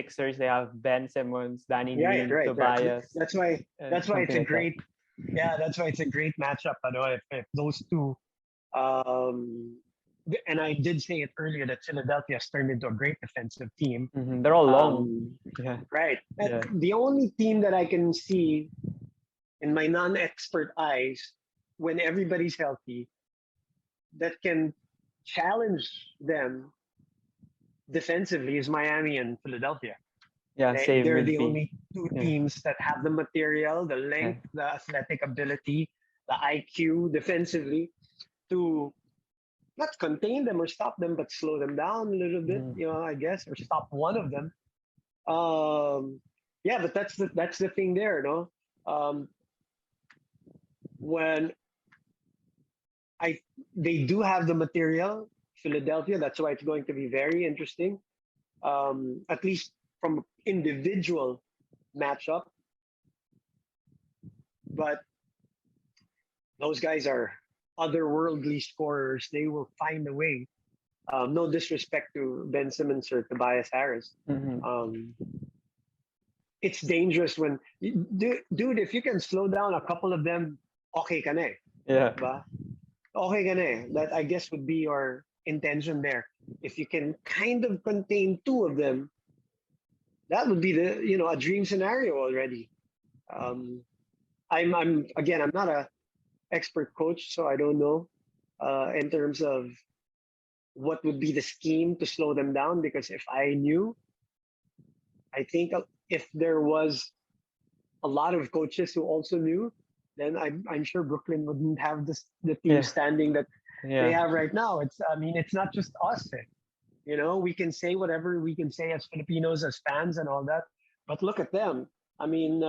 Sixers, they have Ben Simmons, Danny Right, Green, right, right. Tobias, That's why. That's why it's something a like that. great. Yeah, that's why it's a great matchup. I know if those two. Um, and I did say it earlier that Philadelphia has turned into a great defensive team. They're all long. Um, Yeah, right. yeah, The only team that I can see in my non-expert eyes when everybody's healthy that can challenge them defensively is Miami and Philadelphia. yeah. Same They're with the me. only two Yeah, teams that have the material, the yeah. length, the athletic ability, the IQ defensively to not contain them or stop them, but slow them down a little bit, Mhm. I guess, or stop one of them. Um, yeah, but that's the thing there, no? Um, when I they do have the material, Philadelphia. That's why it's going to be very interesting. At least from individual matchup, but those guys are otherworldly scorers. They will find a way. No disrespect to Ben Simmons or Tobias Harris. Mhm. Um, it's dangerous when, dude, if you can slow down a couple of them, okay ka na eh, Yeah, ba? Okay ka na eh. That I guess would be your intention there. If you can kind of contain two of them, that would be a dream scenario already. Um, I'm again, I'm not a expert coach, so I don't know in terms of what would be the scheme to slow them down. Because if I knew, I think if there was a lot of coaches who also knew, then I'm sure Brooklyn wouldn't have the team yeah, standing that they yeah. have right now. It's not just us. We can say whatever we can say as Filipinos, as fans, and all that. But look at them. I mean,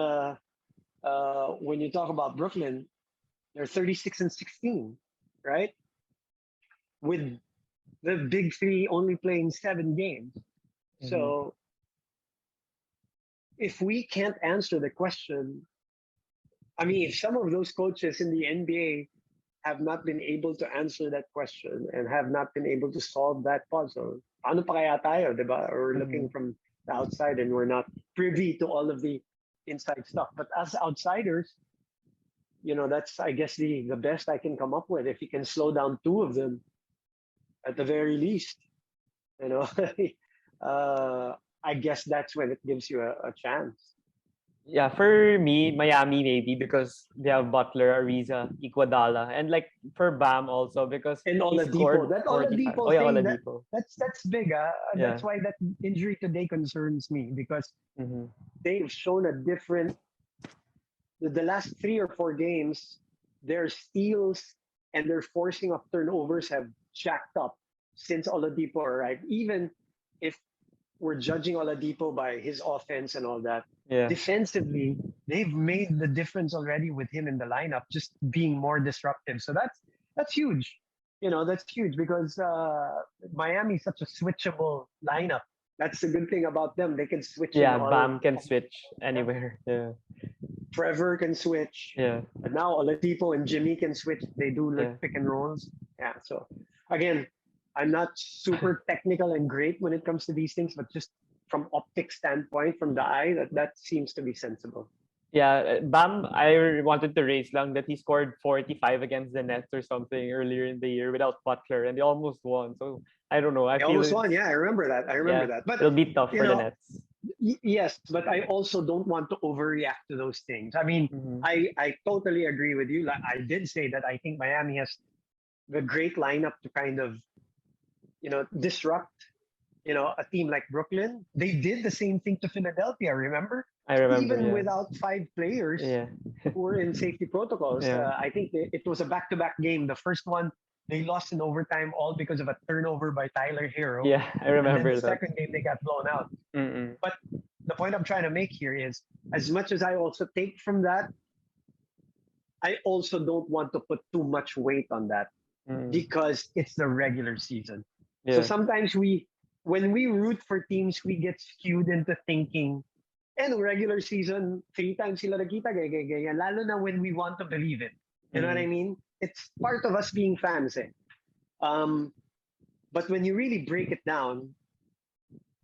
when you talk about Brooklyn, they're 36-16, right? With the big three only playing 7 games. Mhm. So if we can't answer the question, I mean, if some of those coaches in the NBA have not been able to answer that question and have not been able to solve that puzzle, ano pa kaya tayo, di ba? We're looking Mhm. from the outside and we're not privy to all of the inside stuff. But as outsiders, that's I guess the best I can come up with. If you can slow down two of them at the very least, you know, uh, I guess that's when it gives you a chance. Yeah, for me, Miami maybe because they have Butler, Ariza, Iguodala, and like for Bam also because And he Oladipo, scored that 45. Oladipo Oh yeah, thing, Oladipo. that's big. That's Yeah. why that injury today concerns me because Mm-hmm. they've shown a different. The last 3 or 4 games, their steals and their forcing of turnovers have jacked up since Oladipo arrived. Even if we're judging Oladipo by his offense and all that, Yeah. defensively, they've made the difference already with him in the lineup, just being more disruptive. So that's huge. That's huge because Miami's such a switchable lineup. That's the good thing about them. They can switch in Yeah, all. Bam can switch anywhere. Yeah. Trevor can switch. Yeah. And now Oladipo and Jimmy can switch. They do like Yeah. pick and rolls. Yeah. So again, I'm not super technical and great when it comes to these things, but just from optic standpoint, from the eye, that seems to be sensible. Yeah, Bam, I wanted to raise lang that he scored 45 against the Nets or something earlier in the year without Butler and they almost won. So I don't know. I They feel almost won. it's Yeah, I remember that. I remember yeah, that. But it'll be tough you for the know, Nets. yes, but I also don't want to overreact to those things. I mean, Mm-hmm. I totally agree with you. Like I did say that I think Miami has the great lineup to kind of disrupt a team like Brooklyn. They did the same thing to Philadelphia, remember? I remember, Even yeah. without 5 players Yeah. who were in safety protocols, Yeah. I think it was a back-to-back game. The first one, they lost in overtime all because of a turnover by Tyler Hero. Yeah, I And then the remember that. second game, they got blown out. Mm-mm. But the point I'm trying to make here is, as much as I also take from that, I also don't want to put too much weight on that Mm-mm. because it's the regular season. So Yeah. sometimes when we root for teams, we get skewed into thinking, and regular season, 3 times sila nagkita, ganyan. Lalo na when we want to believe it. You know what Mm-hmm. I mean? It's part of us being fans. Eh? Um, but when you really break it down,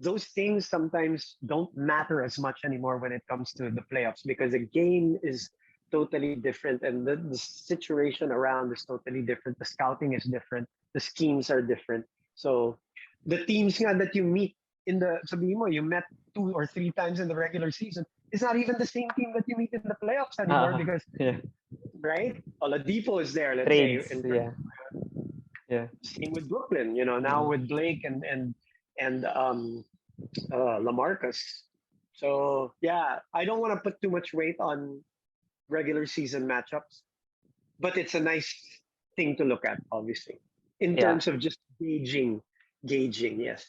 those things sometimes don't matter as much anymore when it comes to the playoffs because the game is totally different and the situation around is totally different. The scouting is different. The schemes are different. So the teams nga that you meet in the sabihin mo, you met 2 or 3 times in the regular season, it's not even the same team that you meet in the playoffs anymore because Yeah. right? Oladipo is there, let's say, Trades. in Yeah. Yeah. same with Brooklyn, now Mm. with Blake and Lamarcus. So yeah, I don't want to put too much weight on regular season matchups, but it's a nice thing to look at, obviously, in Yeah. terms of just gauging. Yes.